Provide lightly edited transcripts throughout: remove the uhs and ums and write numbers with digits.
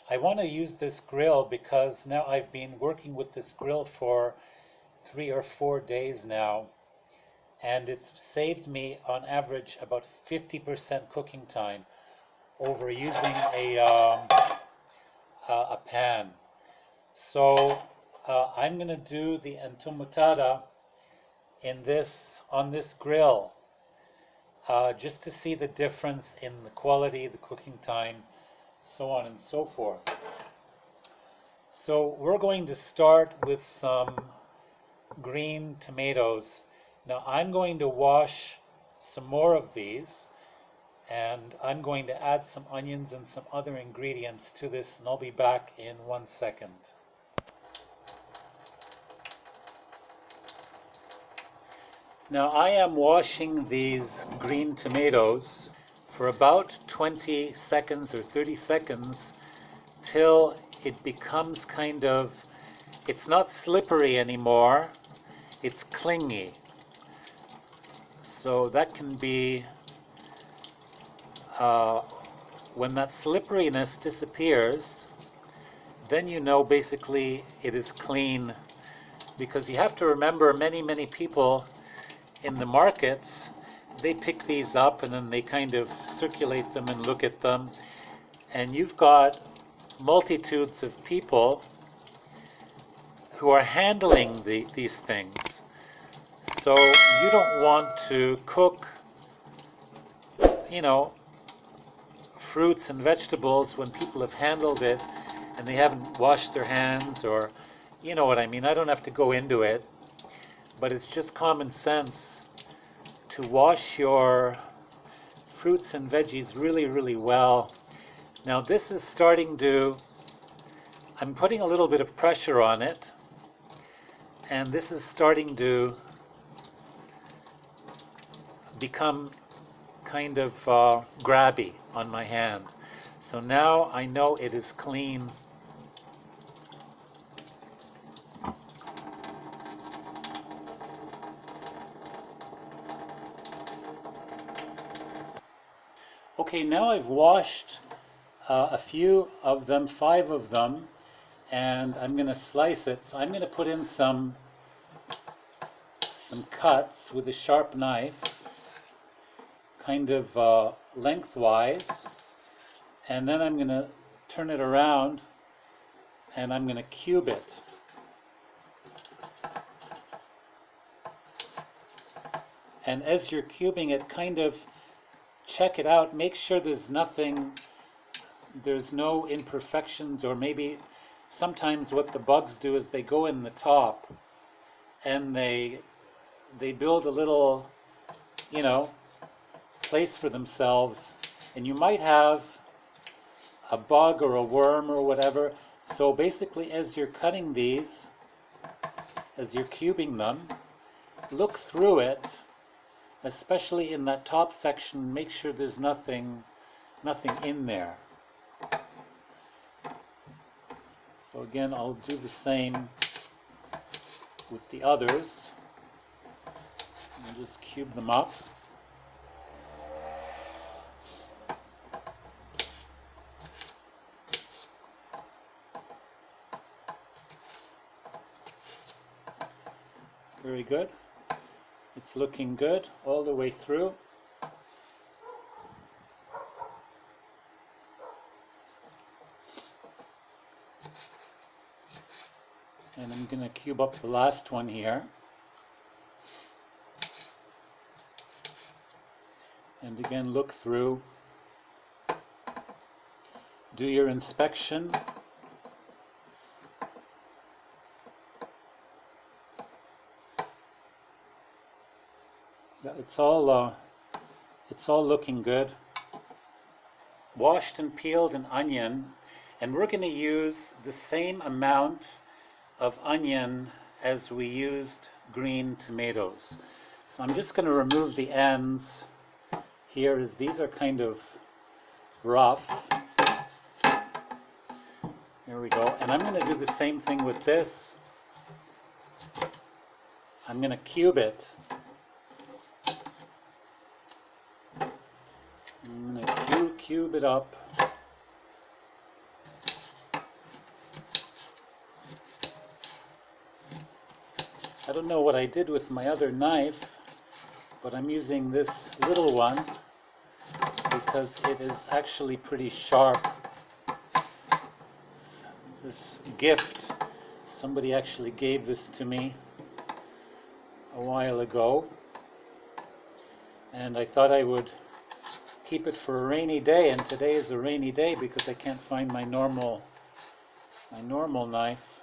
I want to use this grill because now I've been working with this grill for 3 or 4 days now, and it's saved me on average about 50% cooking time over using a pan. So I'm going to do the entomatada on this grill, just to see the difference in the quality, the cooking time, so on and so forth. So we're going to start with some green tomatoes. Now I'm going to wash some more of these, and I'm going to add some onions and some other ingredients to this, and I'll be back in 1 second. Now I am washing these green tomatoes for about 20 seconds or 30 seconds till it becomes kind of, it's not slippery anymore, it's clingy. So that can be, when that slipperiness disappears, then you know basically it is clean, because you have to remember many people in the markets, they pick these up and then they kind of circulate them and look at them, and you've got multitudes of people who are handling these things. So you don't want to cook, fruits and vegetables when people have handled it and they haven't washed their hands, or you know what I mean. I don't have to go into it, but it's just common sense to wash your fruits and veggies really well. Now this is starting to, I'm putting a little bit of pressure on it, and this is starting to become kind of grabby on my hand. So now I know it is clean. Okay, now I've washed a few of them, 5 of them, and I'm going to slice it. So I'm going to put in some cuts with a sharp knife, kind of lengthwise, and then I'm going to turn it around and I'm going to cube it. And as you're cubing it, kind of check it out, make sure there's no imperfections, or maybe sometimes what the bugs do is they go in the top and they build a little, place for themselves, and you might have a bug or a worm or whatever. So basically, as you're cutting these, as you're cubing them, look through it, especially in that top section, make sure there's nothing in there. So again, I'll do the same with the others. I'll just cube them up. Very good. It's looking good all the way through. And I'm going to cube up the last one here. And again, look through. Do your inspection. It's all looking good. Washed and peeled an onion, and we're going to use the same amount of onion as we used green tomatoes. So I'm just going to remove the ends here, as these are kind of rough. There we go. And I'm going to do the same thing with this. I'm going to cube it. I'm going to cube it up. don't know what I did with my other knife, but I'm using this little one because it is actually pretty sharp. This gift, somebody actually gave this to me a while ago, and I thought I would keep it for a rainy day, and today is a rainy day because I can't find my normal knife.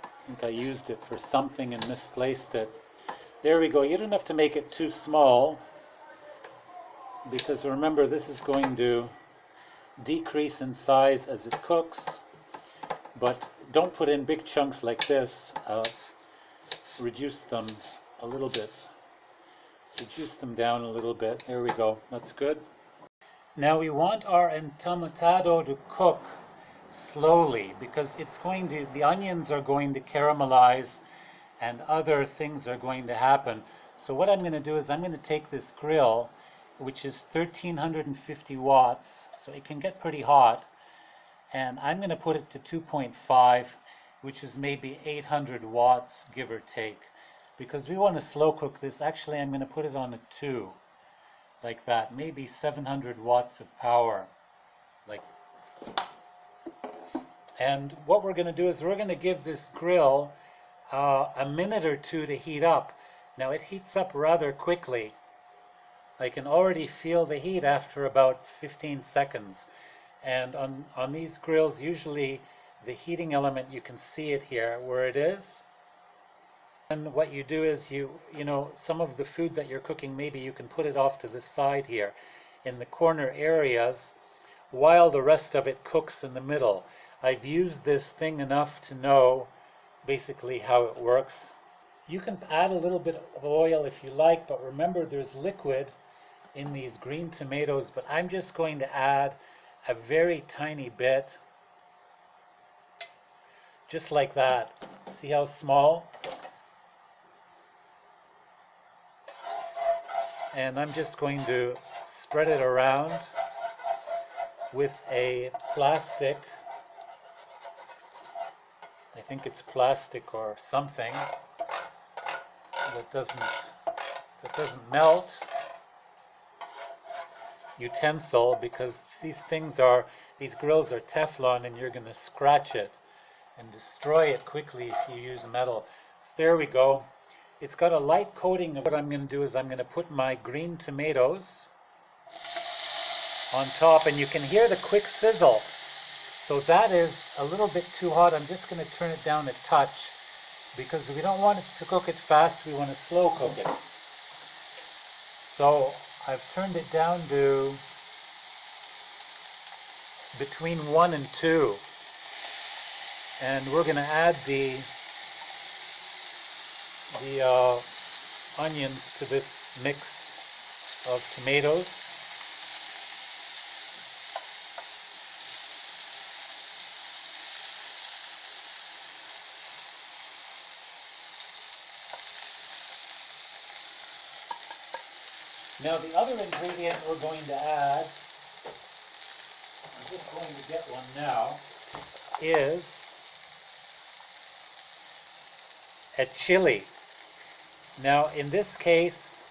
I think I used it for something and misplaced it. There we go. You don't have to make it too small, because remember, this is going to decrease in size as it cooks, but don't put in big chunks like this. Reduce them a little bit. Reduce them down a little bit. There we go. That's good. Now we want our entomatada to cook slowly, because the onions are going to caramelize and other things are going to happen. So what I'm going to do is I'm going to take this grill, which is 1350 watts, so it can get pretty hot, and I'm going to put it to 2.5, which is maybe 800 watts, give or take, because we want to slow cook this. Actually, I'm going to put it on a 2, like that, maybe 700 watts of power. And what we're going to do is we're going to give this grill a minute or two to heat up. Now it heats up rather quickly. I can already feel the heat after about 15 seconds. And on these grills, usually the heating element, you can see it here where it is. And what you do is you know, some of the food that you're cooking, maybe you can put it off to the side here in the corner areas while the rest of it cooks in the middle. I've used this thing enough to know basically how it works. You can add a little bit of oil if you like, but remember there's liquid in these green tomatoes, but I'm just going to add a very tiny bit, just like that. See how small? And I'm just going to spread it around with a plastic. I think it's plastic or something that doesn't melt. Utensil, because these grills are Teflon, and you're going to scratch it and destroy it quickly if you use metal. So there we go. It's got a light coating. Of what I'm going to do is I'm going to put my green tomatoes on top, and you can hear the quick sizzle. So that is a little bit too hot. I'm just going to turn it down a touch, because we don't want it to cook it fast. We want to slow cook it. So I've turned it down to between 1 and 2. And we're going to add the onions to this mix of tomatoes. Now the other ingredient we're going to add, I'm just going to get one now, is a chili. Now in this case,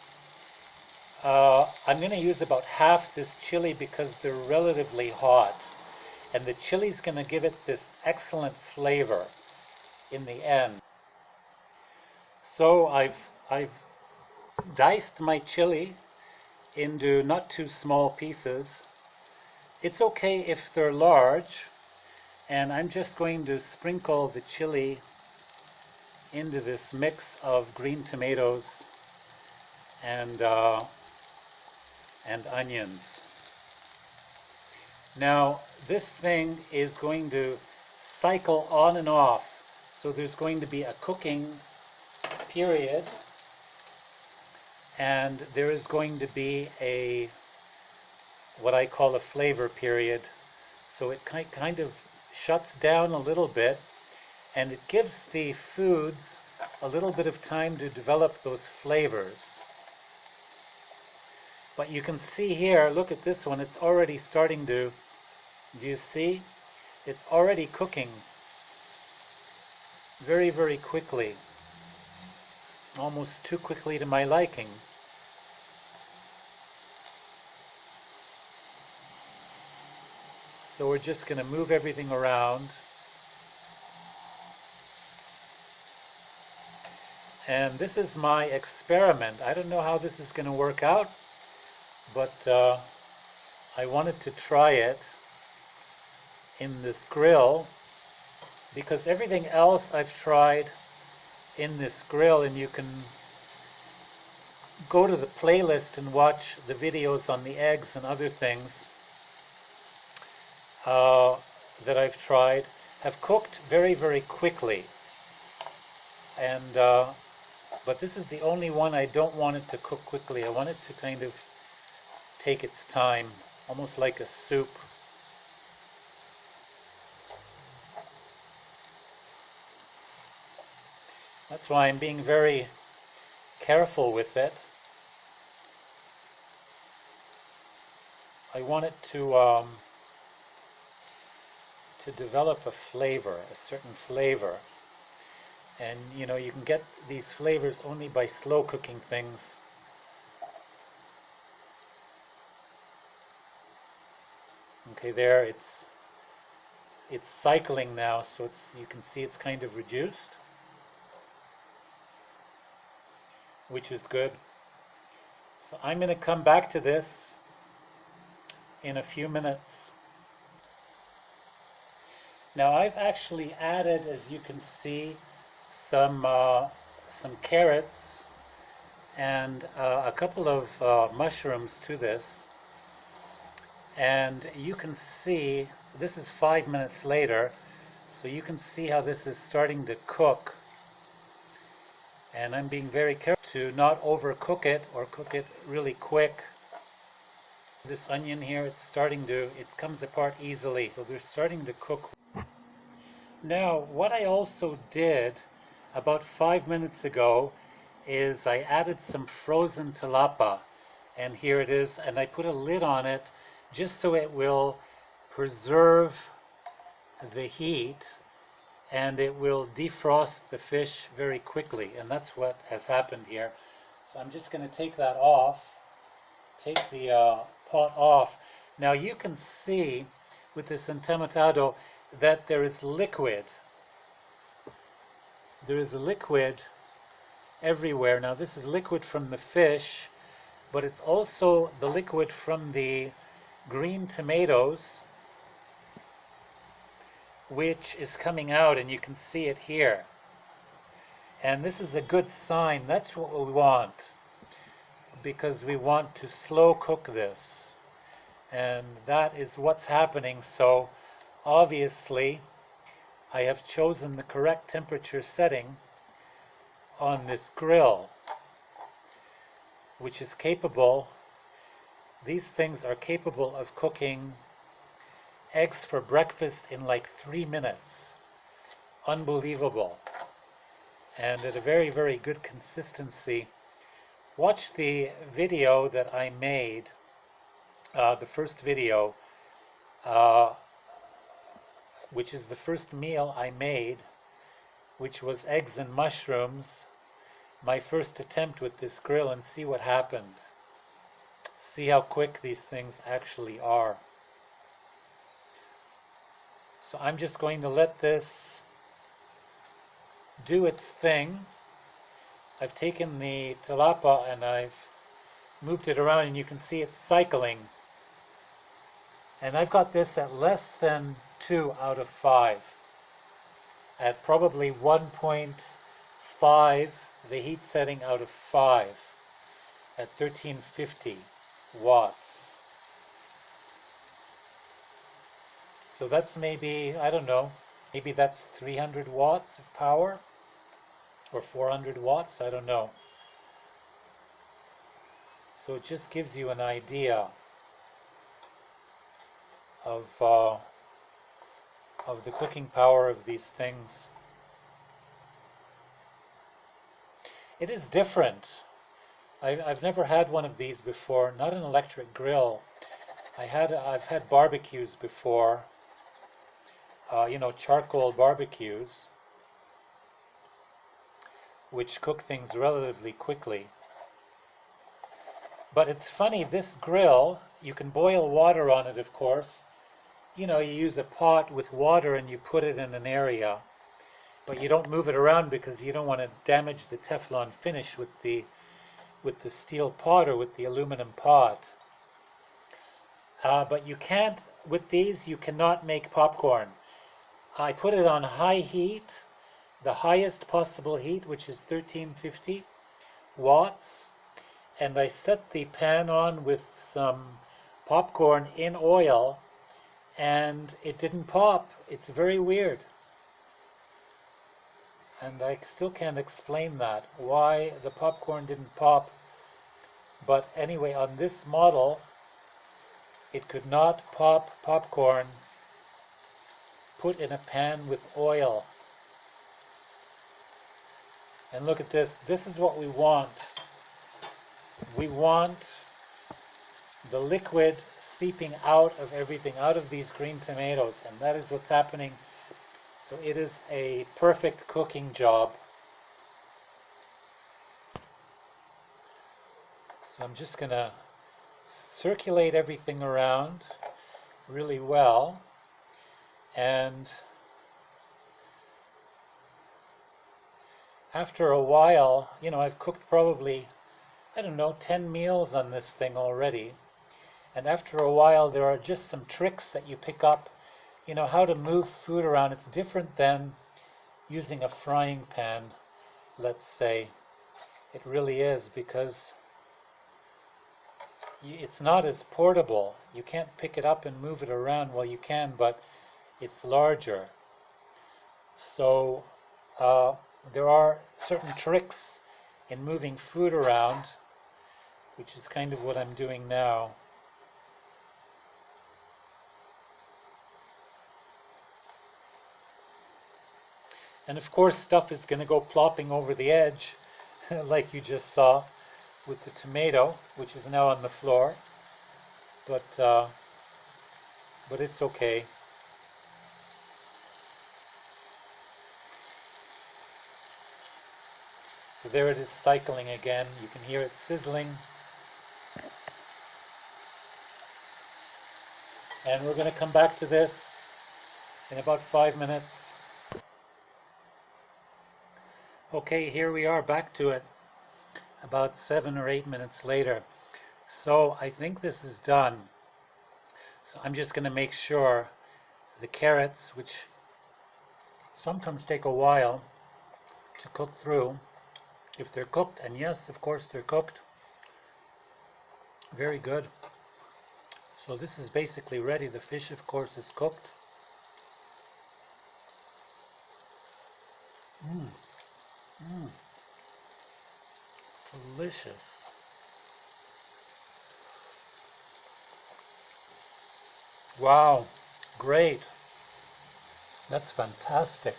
I'm going to use about half this chili because they're relatively hot. And the chili is going to give it this excellent flavor in the end. So I've diced my chili into not too small pieces. It's okay if they're large, and I'm just going to sprinkle the chili into this mix of green tomatoes and onions. Now this thing is going to cycle on and off, so there's going to be a cooking period, and there is going to be a what I call a flavor period. So it kind of shuts down a little bit, and it gives the foods a little bit of time to develop those flavors. But you can see here, look at this one, it's already starting to, do you see? It's already cooking. very, very quickly, almost too quickly to my liking. So we're just going to move everything around. And this is my experiment. I don't know how this is going to work out, but I wanted to try it in this grill because everything else I've tried in this grill, and you can go to the playlist and watch the videos on the eggs and other things that I've tried, have cooked very, very quickly. And but this is the only one I don't want it to cook quickly. I want it to kind of take its time, almost like a soup. That's why I'm being very careful with it. I want it to develop a flavor, a certain flavor. And you know, you can get these flavors only by slow cooking things. Okay, there it's cycling now, so you can see it's kind of reduced, which is good. So I'm going to come back to this in a few minutes. Now I've actually added, as you can see, some carrots and a couple of mushrooms to this. And you can see, this is 5 minutes later, so you can see how this is starting to cook. And I'm being very careful to not overcook it or cook it really quick. This onion here, it comes apart easily, so they're starting to cook. Now, what I also did about 5 minutes ago is I added some frozen tilapia, and here it is, and I put a lid on it just so it will preserve the heat and it will defrost the fish very quickly, and that's what has happened here. So I'm just going to take that off, take the pot off. Now you can see with this entomatada that there is liquid. There is a liquid everywhere. Now this is liquid from the fish, but it's also the liquid from the green tomatoes, which is coming out, and you can see it here. And this is a good sign. That's what we want, because we want to slow cook this, and that is what's happening. So obviously I have chosen the correct temperature setting on this grill, which is capable, these things are capable of cooking eggs for breakfast in like 3 minutes. Unbelievable. And at a very, very good consistency. Watch the video that I made, the first video, which is the first meal I made, which was eggs and mushrooms, my first attempt with this grill, and see what happened. See how quick these things actually are. So I'm just going to let this do its thing. I've taken the tilapia and I've moved it around, and you can see it's cycling. And I've got this at less than 2 out of 5. At probably 1.5, the heat setting out of 5, at 1350 watts. So that's maybe, I don't know, maybe that's 300 watts of power, or 400 watts, I don't know. So it just gives you an idea of the cooking power of these things. It is different. I've never had one of these before, not an electric grill. I've had barbecues before, you know, charcoal barbecues. which cook things relatively quickly. But it's funny, this grill, you can boil water on it, of course. You know, you use a pot with water and you put it in an area, but you don't move it around because you don't want to damage the Teflon finish with the steel pot or with the aluminum pot. But you can't, with these, you cannot make popcorn. I put it on high heat, the highest possible heat, which is 1350 watts, and I set the pan on with some popcorn in oil, and it didn't pop. It's very weird. And I still can't explain that, why the popcorn didn't pop. But anyway, on this model, it could not pop popcorn put in a pan with oil. And look at this. This is what we want. We want the liquid seeping out of everything, out of these green tomatoes, and that is what's happening. So it is a perfect cooking job. So I'm just going to circulate everything around really well, and after a while, you know, I've cooked probably, I don't know, 10 meals on this thing already, and after a while there are just some tricks that you pick up, you know, how to move food around. It's different than using a frying pan, let's say. It really is, because it's not as portable. You can't pick it up and move it around. Well, you can, but it's larger. So there are certain tricks in moving food around, which is kind of what I'm doing now. And of course, stuff is going to go plopping over the edge, like you just saw with the tomato, which is now on the floor. But it's okay. So there it is, cycling again. You can hear it sizzling. And we're going to come back to this in about 5 minutes. Okay, here we are, back to it, about 7 or 8 minutes later. So I think this is done. So I'm just going to make sure the carrots, which sometimes take a while to cook through, if they're cooked, and yes, of course they're cooked, very good. So this is basically ready. The fish, of course, is cooked. Delicious. Wow, great. That's fantastic.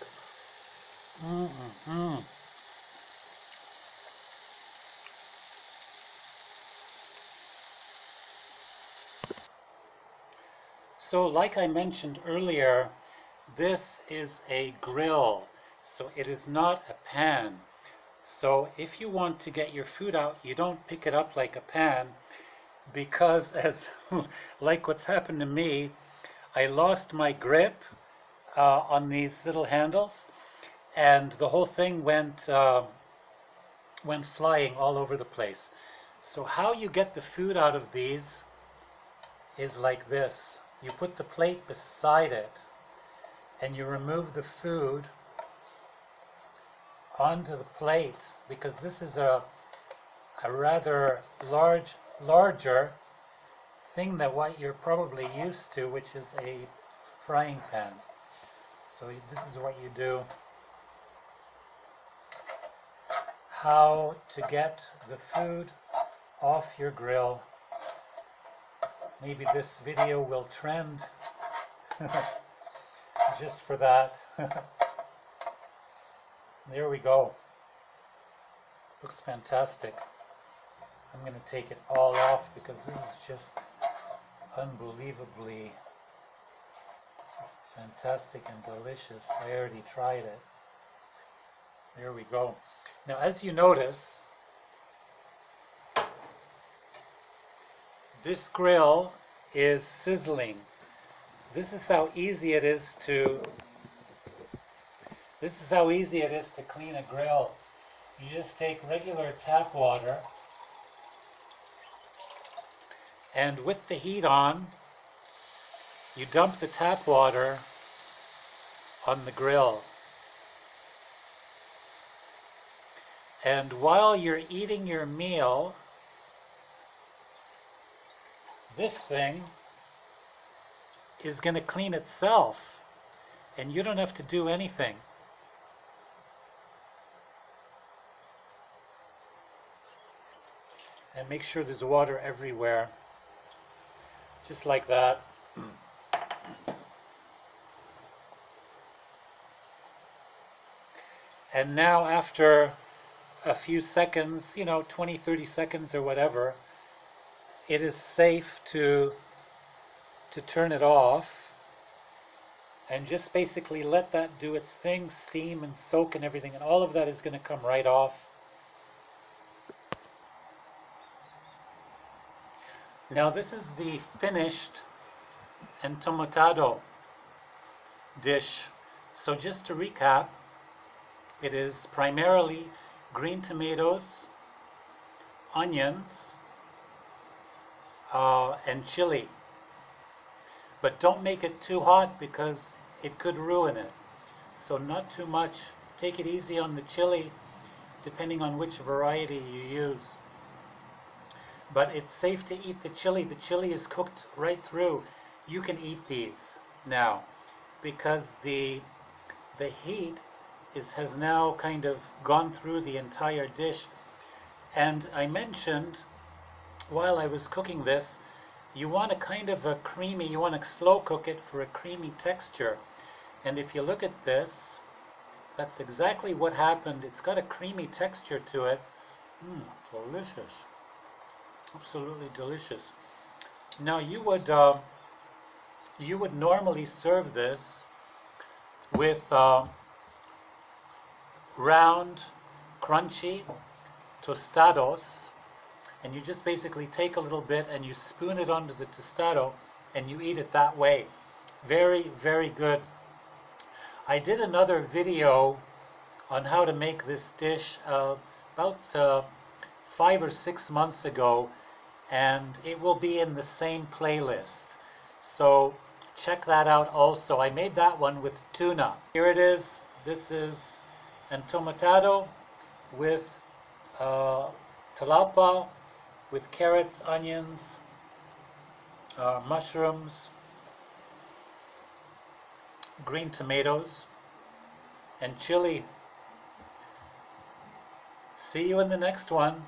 So like I mentioned earlier, this is a grill, so it is not a pan. So if you want to get your food out, you don't pick it up like a pan, because as like what's happened to me, I lost my grip on these little handles, and the whole thing went flying all over the place. So how you get the food out of these is like this. You put the plate beside it, and you remove the food onto the plate, because this is a rather larger thing than what you're probably used to, which is a frying pan. So this is what you do. How to get the food off your grill. Maybe this video will trend just for that. There we go. Looks fantastic. I'm going to take it all off because this is just unbelievably fantastic and delicious. I already tried it. There we go. Now, as you notice, this grill is sizzling. This is how easy it is to clean a grill. You just take regular tap water, and with the heat on, you dump the tap water on the grill. And while you're eating your meal, this thing is going to clean itself, and you don't have to do anything. And make sure there's water everywhere, just like that. And now after a few seconds, 20, 30 seconds or whatever, it is safe to turn it off and just basically let that do its thing, steam and soak and everything, and all of that is going to come right off. Now this is the finished Entomatada dish. So just to recap, it is primarily green tomatoes, onions, and chili. But don't make it too hot because it could ruin it. So not too much. Take it easy on the chili, depending on which variety you use. But it's safe to eat the chili. The chili is cooked right through. You can eat these now because the heat has now kind of gone through the entire dish. And I mentioned while I was cooking this, you want a kind of a creamy, you want to slow cook it for a creamy texture. And if you look at this, that's exactly what happened. It's got a creamy texture to it. Delicious. Absolutely delicious. Now you would normally serve this with round, crunchy tostados, and you just basically take a little bit and you spoon it onto the tostado and you eat it that way. Very, very good. I did another video on how to make this dish about 5 or 6 months ago, and it will be in the same playlist. So check that out also. I made that one with tuna. Here it is. This is Entomatada with talapa, with carrots, onions, mushrooms, green tomatoes, and chili. See you in the next one.